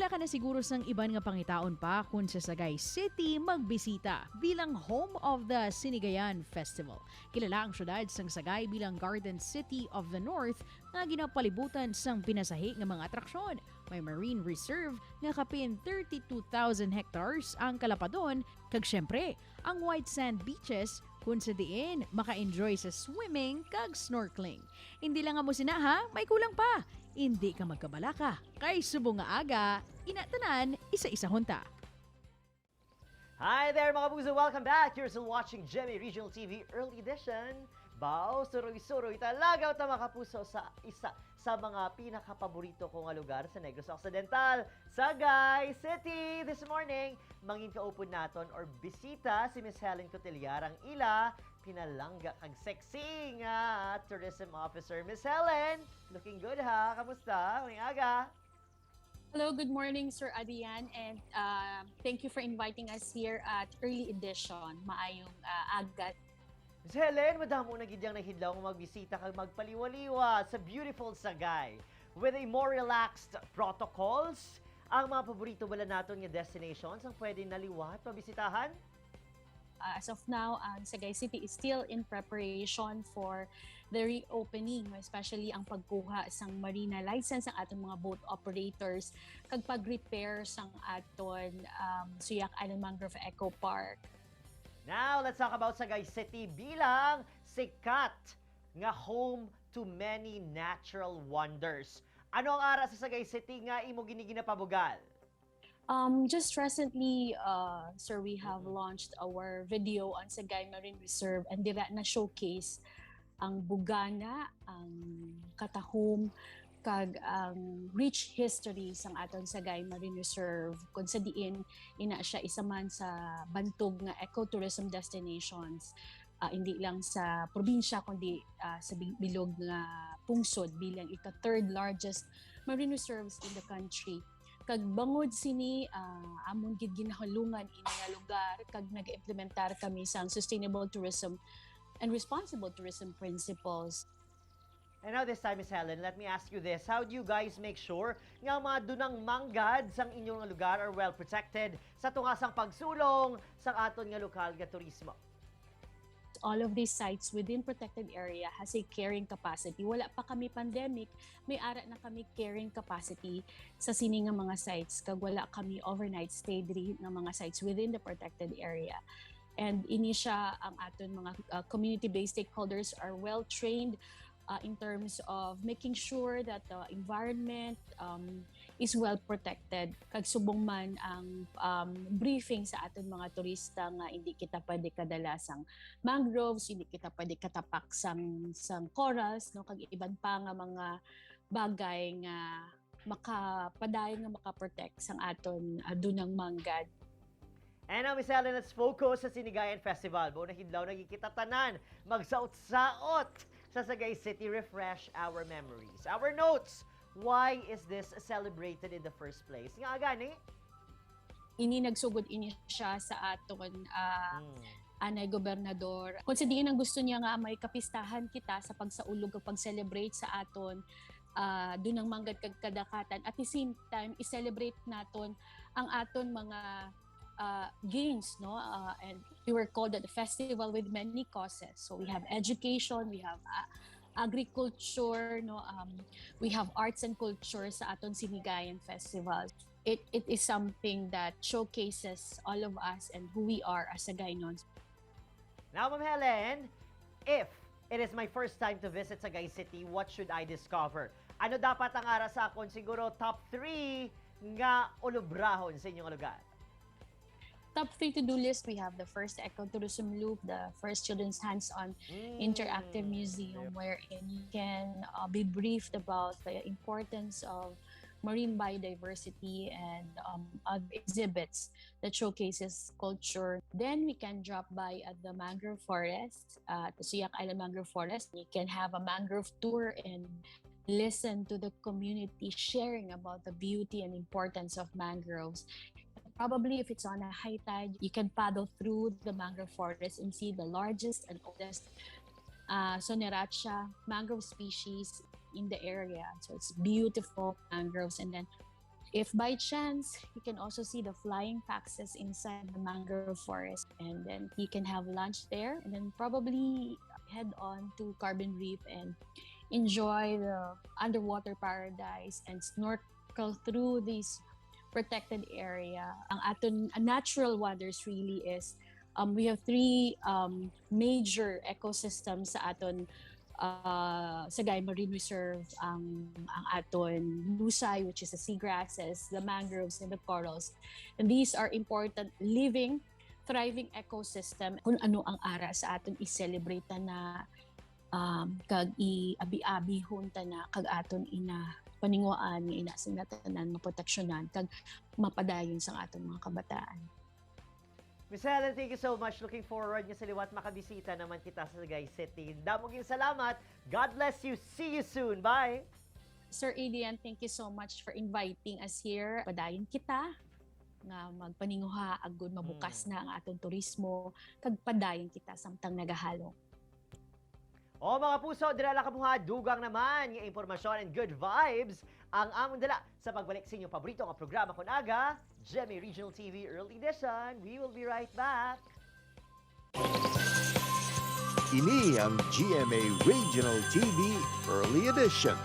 Handa ka na siguro sang iban nga pangitaon pa kung sa Sagay City magbisita bilang home of the Sinigayan Festival. Kilala ang syudad sang Sagay bilang Garden City of the North nga ginapalibutan sang pinasahi nga mga atraksyon. May marine reserve nga kapin 32,000 hectares ang kalapadon kag syempre ang white sand beaches kung sa diin maka-enjoy sa swimming kag snorkeling. Hindi lang mo sinaha, may kulang pa. Hindi ka magkabalaka. Kay subong nga aga, inatanan isa-isa hunta. Hi there mga puso! Welcome back! You're still watching GMA Regional TV Early Edition. Bao, suroy-suroy talagaw ta mga kapuso sa isa sa mga pinakapaborito ko nga lugar sa Negros Occidental, Sagay City. This morning, mangin kaupod naton or bisita si Miss Helen Cutillar ang ila pinalangga kag sexy nga Tourism Officer. Miss Helen, looking good ha? Kamusta? Ngayong aga? Hello, good morning, Sir Adian, and thank you for inviting us here at Early Edition. Maayong agat. Miss Helen, madamo na gidyang nahidlaw kung magbisita kag magpaliwaliwa sa beautiful Sagay. With a more relaxed protocols, ang mga paborito bala naton nga destinations ang pwede naliwat pabisitahan? As of now, ang Sagay City is still in preparation for the reopening, especially ang pagkuha sang marina license ang ating mga boat operators kag pag-repair sang aton Suyak Island Mangrove Eco Park. Now, let's talk about Sagay City bilang sikat nga home to many natural wonders. Ano ang ara sa Sagay City nga imo giniginapabugal? Just recently, sir, we have launched our video on Sagay Marine Reserve and dira na showcase ang bugana, ang katahom, kag ang rich history sang aton Sagay Marine Reserve kung sa diin ina siya isa man sa bantog nga ecotourism destinations, hindi lang sa probinsya kundi sa bilog nga pungsod bilang ika-third largest marine reserves in the country. Kag bangod sini amon gid ginahulungan ini nga lugar kag nag-implementar kami sang sustainable tourism and responsible tourism principles. And now this time, Miss Helen, let me ask you this. How do you guys make sure nga mga dunang manggad sang inyong lugar are well protected sa tungasang pagsulong sa aton nga lokal nga turismo? All of these sites within protected area has a carrying capacity. Wala pa kami pandemic, may ara na kami carrying capacity sa sini nga mga sites kag wala kami overnight stay diri nga mga sites within the protected area. And ini siya ang aton mga community-based stakeholders are well trained in terms of making sure that the environment is well protected. Kag subong man ang briefing sa aton mga turista nga hindi kita pwede kadalasang mangroves, hindi kita pwede katapak sang corals, no, kag iban pa nga mga bagay nga makapadayon nga makaprotect sang aton dunang manggad. And now, Miss Helen, let's focus sa Sinigayan Festival. Buong nahidlaw nagkikita tanan, magsaot-saot sa Sagay City, refresh our memories. Our notes, why is this celebrated in the first place? Nga gani? Ini nagsugod ini siya sa aton anay gobernador. Kung sa diin ang gusto niya nga may kapistahan kita sa pagsaulog o pag-celebrate sa aton dunang manggad kag kadakatan. At the same time, i-celebrate naton ang aton mga gains, no? And we were called at the festival with many causes. So we have education, we have agriculture, no? We have arts and culture sa aton Sinigayan Festival. It is something that showcases all of us and who we are as Sagaynons. Now, Ma'am Helen, if it is my first time to visit Sagay City, what should I discover? Ano dapat ang ara sa akon? Siguro top 3 nga ulubrahon sa inyong lugar. Top 3 to-do list, we have the first ecotourism loop, the first children's hands-on interactive museum wherein you can be briefed about the importance of marine biodiversity and other exhibits that showcases culture. Then we can drop by at the mangrove forest, the Suyak Island Mangrove Forest. You can have a mangrove tour and listen to the community sharing about the beauty and importance of mangroves. Probably if it's on a high tide, you can paddle through the mangrove forest and see the largest and oldest mangrove species in the area. So it's beautiful mangroves. And then If by chance, you can also see the flying foxes inside the mangrove forest, and then you can have lunch there, and then probably head on to Carbon Reef and enjoy the underwater paradise and snorkel through this protected area. Ang aton natural wonders really is we have three major ecosystems sa aton Sagay Marine Reserve, ang aton lusay, which is the seagrasses, the mangroves, and the corals. And these are important living, thriving ecosystem kung ano ang ara sa aton i-celebrate na kag i-abi-abi hunta na kag aton ina paninguan nga ina sinatanan maproteksyonan kag mapadayon sa aton mga kabataan. Miss Helen, thank you so much. Looking forward nga sa liwat makabisita naman kita sa Sagay City. Damoging salamat. God bless you. See you soon. Bye. Sir Adrian, thank you so much for inviting us here. Padayon kita nga magpaninguha agud mabukas na ang atong turismo kag padayon kita samtang nagahalo. O mga puso, dinala ka buha, dugang naman yung impormasyon and good vibes ang among dala sa pagbalik sa inyong paborito nga programa kung aga, GMA Regional TV Early Edition. We will be right back. Ini ang GMA Regional TV Early Edition.